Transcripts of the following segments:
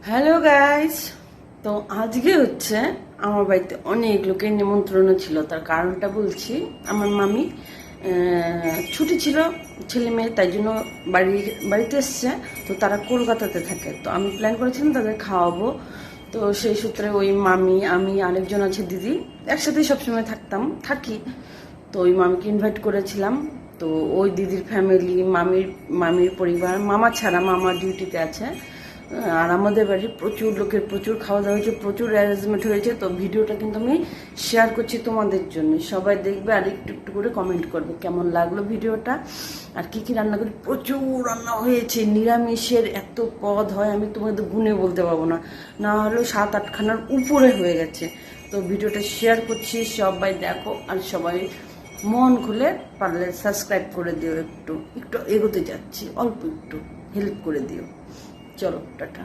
Hello guys. তো আজকে হচ্ছে আমার বাড়িতে অনেক লোকের নিমন্ত্রণ ছিল। তার কারণটা বলছি। আমার মামি ছুটি ছিল ছেলে মেয়ে, তাই জন্য বাড়িতে এসছে। তো তারা কলকাতাতে থাকে, তো আমি প্ল্যান করেছিলাম তাদের খাওয়াবো। তো সেই সূত্রে ওই মামি, আমি, আরেকজন আছে দিদি, একসাথেই সবসময় থাকি। তো ওই মামিকে ইনভাইট করেছিলাম। তো ওই দিদির ফ্যামিলি, মামির পরিবার, মামা ছাড়া, মামা ডিউটিতে আছে। আর আমাদের বাড়ির প্রচুর লোকের প্রচুর খাওয়া দাওয়া হয়েছে, প্রচুর অ্যারেঞ্জমেন্ট হয়েছে। তো ভিডিওটা কিন্তু আমি শেয়ার করছি তোমাদের জন্য, সবাই দেখবে আর একটু একটু করে কমেন্ট করবে কেমন লাগলো ভিডিওটা। আর কি কি রান্না করি, প্রচুর রান্না হয়েছে। নিরামিষের এত পদ হয় আমি তোমাদের গুণে বলতে পারবো না, না হলেও 7-8খানার উপরে হয়ে গেছে। তো ভিডিওটা শেয়ার করছি, সবাই দেখো। আর সবাই মন খুলে পারলে সাবস্ক্রাইব করে দিও। একটু একটু এগোতে যাচ্ছি, অল্প একটু হেল্প করে দিও। চলো টাটা।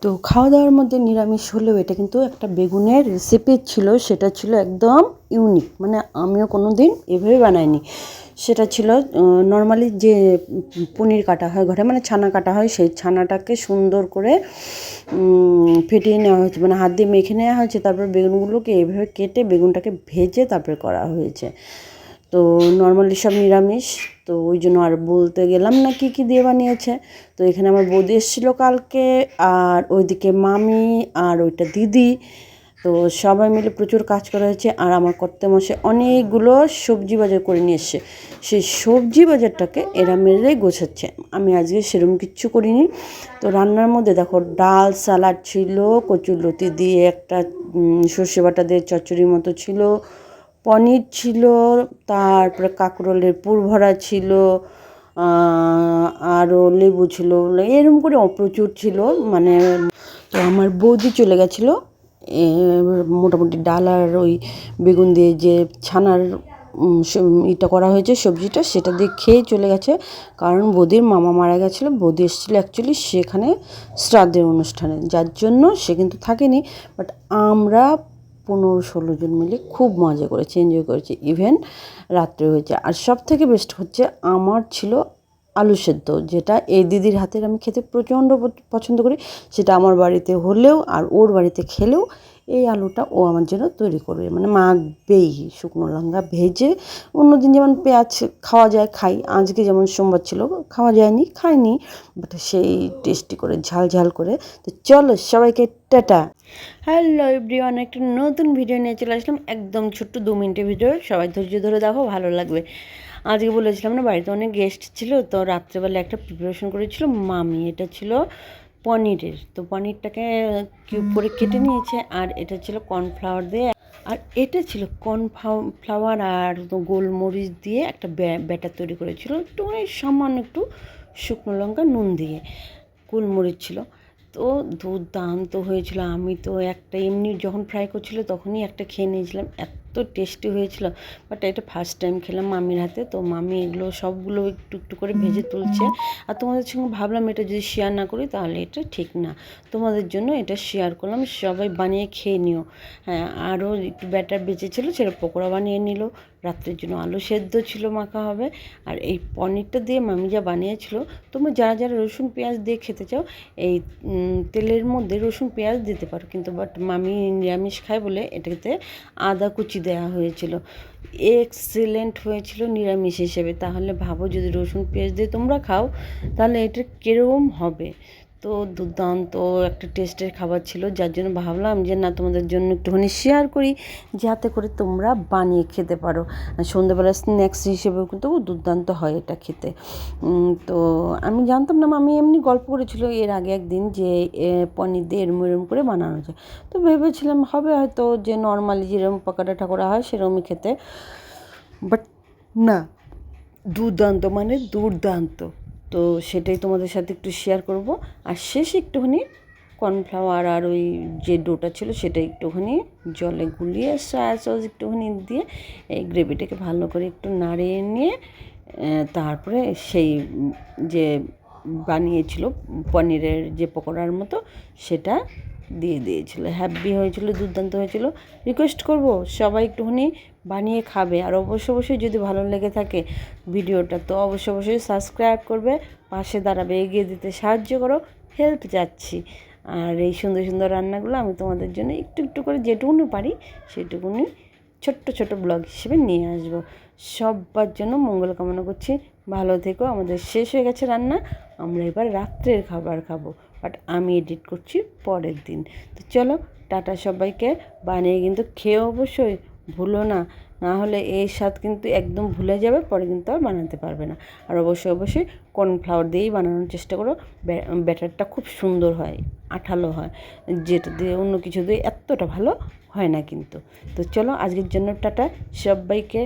তো খাওয়া দাওয়ার মধ্যে নিরামিষ হলেও এটা কিন্তু একটা বেগুনের রেসিপি ছিল, সেটা ছিল একদম ইউনিক, মানে আমিও কোনো দিন এভাবে বানাইনি। সেটা ছিল নর্মালি যে পনির কাটা হয় ঘরে, মানে ছানা কাটা হয়, সেই ছানাটাকে সুন্দর করে ফেটিয়ে নেওয়া হয়েছে, মানে হাত দিয়ে মেখে নেওয়া হয়েছে। তারপর বেগুনগুলোকে এইভাবে কেটে বেগুনটাকে ভেজে তারপরে করা হয়েছে। তো নর্মালি সব নিরামিষ, তো ওই জন্য আর বলতে গেলাম না কী কী দিয়ে বানিয়েছে। তো এখানে আমার বৌদি এসেছিলো কালকে, আর ওইদিকে মামি, আর ওইটা দিদি। তো সবাই মিলে প্রচুর কাজ করা হয়েছে। আর আমার কর্তামশাই অনেকগুলো সবজি বাজার করে নিয়ে এসছে, সেই সবজি বাজারটাকে এরা মেরে গোছাচ্ছে। আমি আজকে সেরকম কিচ্ছু করিনি। তো রান্নার মধ্যে দেখো, ডাল, সালাড ছিল, কচুরলতি দিয়ে একটা সর্ষে বাটা দিয়ে চচ্চড়ির মতো ছিল, পনির ছিল, তারপরে কাঁকরোলের পুর ভরা ছিল, আরও লেবু ছিল, এরকম করে প্রচুর ছিল। মানে তো আমার বৌদি চলে গেছিলো মোটামুটি ডাল আর ওই বেগুন দিয়ে যে ছানার এটা করা হয়েছে সবজিটা, সেটা দিয়ে খেয়ে চলে গেছে। কারণ বৌদির মামা মারা গেছিলো, বৌদি এসেছিলো অ্যাকচুয়ালি সেখানে শ্রাদ্ধের অনুষ্ঠানে, যার জন্য সে কিন্তু থাকেনি। বাট আমরা 15-16 জন মিলে খুব মজা করেছি, এনজয় করেছি, ইভেন রাত্রে হয়েছে। আর সব থেকে বেস্ট হচ্ছে আমার ছিল আলু সেদ্ধ, যেটা এই দিদির হাতের আমি খেতে প্রচণ্ড পছন্দ করি। সেটা আমার বাড়িতে হলেও আর ওর বাড়িতে খেলেও এই আলুটা ও আমার জন্য তৈরি করবে, মানে মাখবেই শুকনো লঙ্কা ভেজে। অন্যদিন যেমন পেঁয়াজ খাওয়া যায় খাই, আজকে যেমন সোমবার ছিল খাওয়া যায়নি, খাইনি, বাট সেই টেস্টি করে ঝাল ঝাল করে। তো চলো সবাইকে টাটা। হ্যালো এভরিওয়ান, একটা নতুন ভিডিও নিয়ে চলে আসলাম, একদম ছোট্ট 2 মিনিটের ভিডিও। সবাই ধৈর্য ধরে দেখো, ভালো লাগবে। আজকে বলেছিলাম না বাড়িতে অনেক গেস্ট ছিল, তো রাত্রেবেলা একটা প্রিপারেশন করেছিল মামি। এটা ছিল পনিরের। তো পনিরটাকে কিউব করে কেটে নিয়েছে, আর এটা ছিল কর্নফ্লাওয়ার দিয়ে, আর এটা ছিল কর্নফ্লাওয়ার আর গোলমরিচ দিয়ে একটা ব্যাটার তৈরি করেছিল, একটু সামান্য একটু শুকনো লঙ্কা, নুন দিয়ে, গোলমরিচ ছিল। তো দুর্দান্ত হয়েছিল। আমি তো একটা এমনি যখন ফ্রাই করছিল তখনই একটা খেয়ে নিয়েছিলাম, এত টেস্টি হয়েছিল। বাট এটা ফার্স্ট টাইম খেলাম মামির হাতে। তো মামি এগুলো সবগুলো একটু একটু করে ভেজে তুলছে। আর তোমাদের সঙ্গে ভাবলাম এটা যদি শেয়ার না করি তাহলে এটা ঠিক না, তোমাদের জন্য এটা শেয়ার করলাম, সবাই বানিয়ে খেয়ে নিও। হ্যাঁ, আরও একটু ব্যাটার বেঁচেছিলো, সেটা পকোড়া বানিয়ে নিল। রাত্রের জন্য আলু সেদ্ধ ছিল, মাখা হবে। আর এই পনিরটা দিয়ে মামি যা বানিয়েছিল, তোমরা যারা যারা রসুন পেঁয়াজ দিয়ে খেতে চাও এই তেলের মধ্যে রসুন পেঁয়াজ দিতে পারো, কিন্তু বাট মামি নিরামিষ খায় বলে এটাতে আদা কুচি দেওয়া হয়েছিল। এক্সেলেন্ট হয়েছিল নিরামিষ হিসেবে। তাহলে ভাবো যদি রসুন পেঁয়াজ দিয়ে তোমরা খাও তাহলে এটা কীরকম হবে। তো দুর্দান্ত একটা টেস্টের খাবার ছিল, যার জন্য ভাবলাম যে না তোমাদের জন্য একটুখানি শেয়ার করি, যাতে করে তোমরা বানিয়ে খেতে পারো। সন্ধ্যেবেলা স্ন্যাক্স হিসেবেও কিন্তু দুর্দান্ত হয় এটা খেতে। তো আমি জানতাম না, আমি এমনি গল্প করেছিল এর আগে একদিন যে পনির দিয়ে এরম এরম করে বানানো যায়। তো ভেবেছিলাম হবে হয়তো যে নর্মালি যেরকম পকোড়া ঠাকুরা হয় সেরকমই খেতে, বাট না, দুর্দান্ত, মানে দুর্দান্ত। তো সেটাই তোমাদের সাথে একটু শেয়ার করব। আর শেষে একটুখানি কর্নফ্লাওয়ার আর ওই যে ডোটা ছিল সেটা একটুখানি জলে গুলিয়ে সয়া সস একটুখানি দিয়ে এই গ্রেভিটাকে ভালো করে একটু নাড়িয়ে নিয়ে তারপরে সেই যে বানিয়েছিল পনিরের যে পকোড়ার মতো সেটা দিয়ে দিয়েছিল। হ্যাপি হয়েছিল, দুর্দান্ত হয়েছিল। রিকোয়েস্ট করব সবাই একটুখানি বানিয়ে খাবে। আর অবশ্যই যদি ভালো লেগে থাকে ভিডিওটা, তো অবশ্যই সাবস্ক্রাইব করবে, পাশে দাঁড়াবে, এগিয়ে দিতে সাহায্য করো। হেল্প চাচ্ছি। আর এই সুন্দর সুন্দর রান্নাগুলো আমি তোমাদের জন্য একটু একটু করে যেটুকুনি পারি সেটুকুনি ছোট্ট ছোট ব্লগ হিসেবে নিয়ে আসবো। সবার জন্য মঙ্গল কামনা করছি, ভালো থেকো। আমাদের শেষ হয়ে গেছে রান্না, আমরা এবার রাত্রের খাবার খাবো, বাট আমি এডিট করছি পরের দিন। তো চলো টাটা সবাইকে, বানিয়ে কিন্তু খেয়ে অবশ্যই ভুলো না, না হলে এই স্বাদ কিন্তু একদম ভুলে যাবে, পরে কিন্তু আর বানাতে পারবে না। আর অবশ্যই অবশ্যই কর্নফ্লাওয়ার দিয়েই বানানোর চেষ্টা করো, ব্যাটারটা খুব সুন্দর হয়, আঠালো হয়, যেটা দিয়ে অন্য কিছু দিয়ে এতটা ভালো হয় না কিন্তু। তো চলো আজকের জন্য টাটা সবাইকে।